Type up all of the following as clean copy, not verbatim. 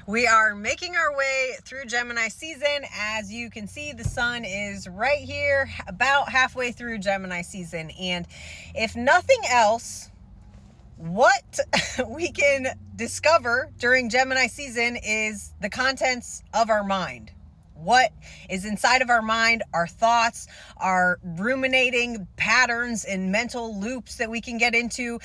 We are making our way through Gemini season. As you can see, the sun is right here, about halfway through Gemini season. And if nothing else, what we can discover during Gemini season is the contents of our mind. What is inside of our mind, our thoughts, our ruminating patterns and mental loops that we can get into.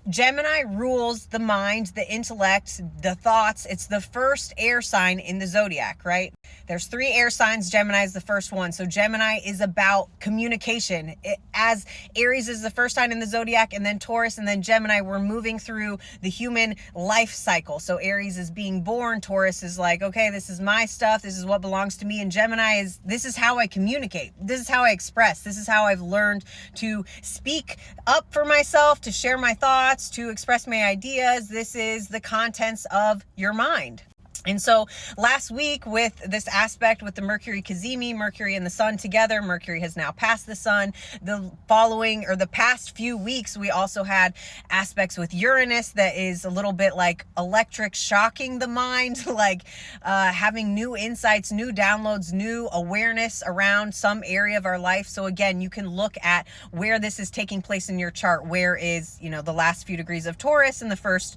Gemini rules the mind, the intellect, the thoughts. It's the first air sign in the zodiac, right? There's 3 air signs. Gemini is the first one. So Gemini is about communication. As Aries is the first sign in the zodiac, and then Taurus, and then Gemini, we're moving through the human life cycle. So Aries is being born. Taurus is like, okay, this is my stuff. This is what belongs to me. And Gemini is, this is how I communicate. This is how I express. This is how I've learned to speak up for myself, to share my thoughts, to express my ideas. This is the contents of your mind. And so last week, with this aspect with the Mercury Cazimi, Mercury and the sun together, Mercury has now passed the sun. The past few weeks, we also had aspects with Uranus that is a little bit like electric shocking the mind, like having new insights, new downloads, new awareness around some area of our life. So again, you can look at where this is taking place in your chart. Where is, the last few degrees of Taurus and the first,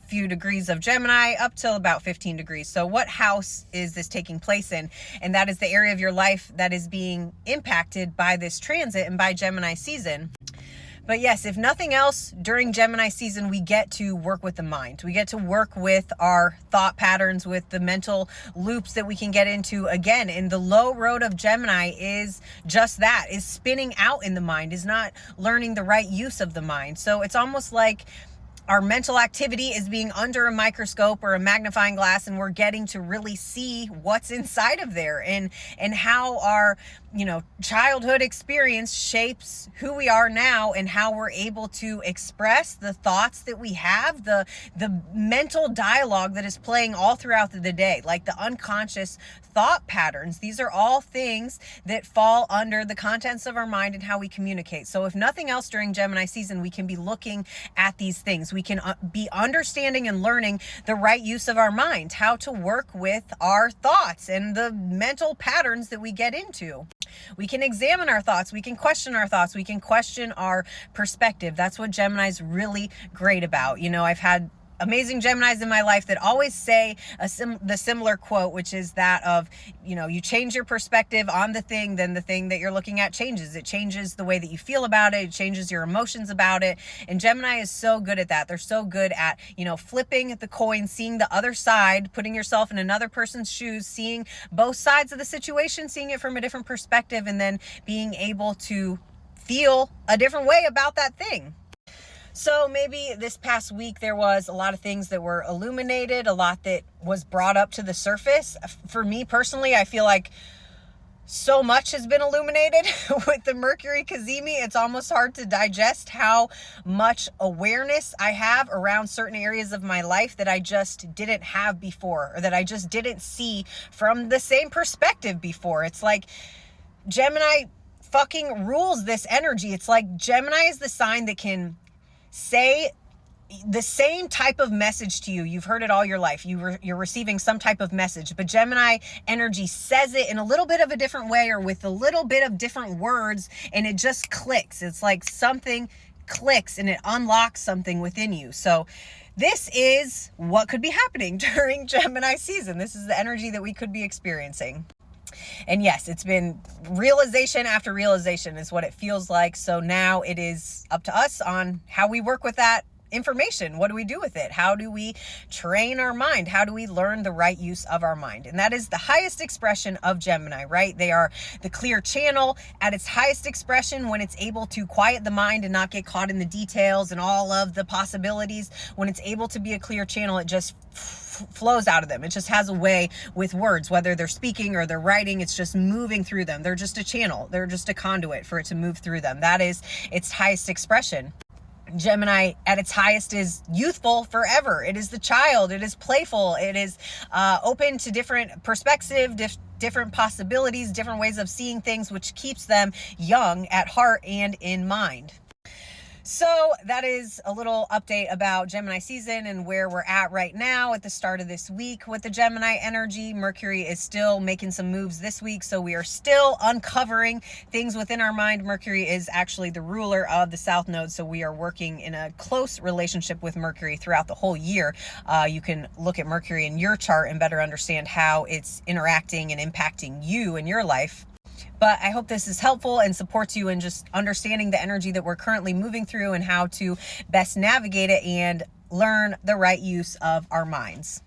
few degrees of Gemini up till about 15 degrees. So what house is this taking place in? And that is the area of your life that is being impacted by this transit and by Gemini season. But yes, if nothing else, during Gemini season, we get to work with the mind. We get to work with our thought patterns, with the mental loops that we can get into. Again, in the low road of Gemini is just that, is spinning out in the mind, is not learning the right use of the mind. So it's almost like our mental activity is being under a microscope or a magnifying glass, and we're getting to really see what's inside of there, and how our childhood experience shapes who we are now, and how we're able to express the thoughts that we have, the mental dialogue that is playing all throughout the day, like the unconscious thought patterns. These are all things that fall under the contents of our mind and how we communicate. So if nothing else, during Gemini season, we can be looking at these things. We can be understanding and learning the right use of our mind, how to work with our thoughts and the mental patterns that we get into. We can examine our thoughts. We can question our thoughts. We can question our perspective. That's what Gemini is really great about. I've had amazing Geminis in my life that always say the similar quote, which is that of, you change your perspective on the thing, then the thing that you're looking at changes. It changes the way that you feel about it. It changes your emotions about it. And Gemini is so good at that. They're so good at, flipping the coin, seeing the other side, putting yourself in another person's shoes, seeing both sides of the situation, seeing it from a different perspective, and then being able to feel a different way about that thing. So maybe this past week there was a lot of things that were illuminated, a lot that was brought up to the surface. For me personally, I feel like so much has been illuminated with the Mercury Cazimi. It's almost hard to digest how much awareness I have around certain areas of my life that I just didn't have before, or that I just didn't see from the same perspective before. It's like Gemini fucking rules this energy. It's like Gemini is the sign that can say the same type of message to you. You've heard it all your life. You're receiving some type of message, but Gemini energy says it in a little bit of a different way, or with a little bit of different words, and it just clicks. It's like something clicks and it unlocks something within you. So this is what could be happening during Gemini season. This is the energy that we could be experiencing. And yes, it's been realization after realization is what it feels like. So now it is up to us on how we work with that information. What do we do with it? How do we train our mind? How do we learn the right use of our mind? And that is the highest expression of Gemini, right? They are the clear channel at its highest expression, when it's able to quiet the mind and not get caught in the details and all of the possibilities. When it's able to be a clear channel, it just flows out of them. It just has a way with words, whether they're speaking or they're writing, it's just moving through them. They're just a channel. They're just a conduit for it to move through them. That is its highest expression. Gemini at its highest is youthful forever. It is the child. It is playful. It is open to different perspective, different possibilities, different ways of seeing things, which keeps them young at heart and in mind. So that is a little update about Gemini season and where we're at right now at the start of this week with the Gemini energy. Mercury is still making some moves this week, so we are still uncovering things within our mind. Mercury is actually the ruler of the South Node, so we are working in a close relationship with Mercury throughout the whole year. You can look at Mercury in your chart and better understand how it's interacting and impacting you in your life. But I hope this is helpful and supports you in just understanding the energy that we're currently moving through and how to best navigate it and learn the right use of our minds.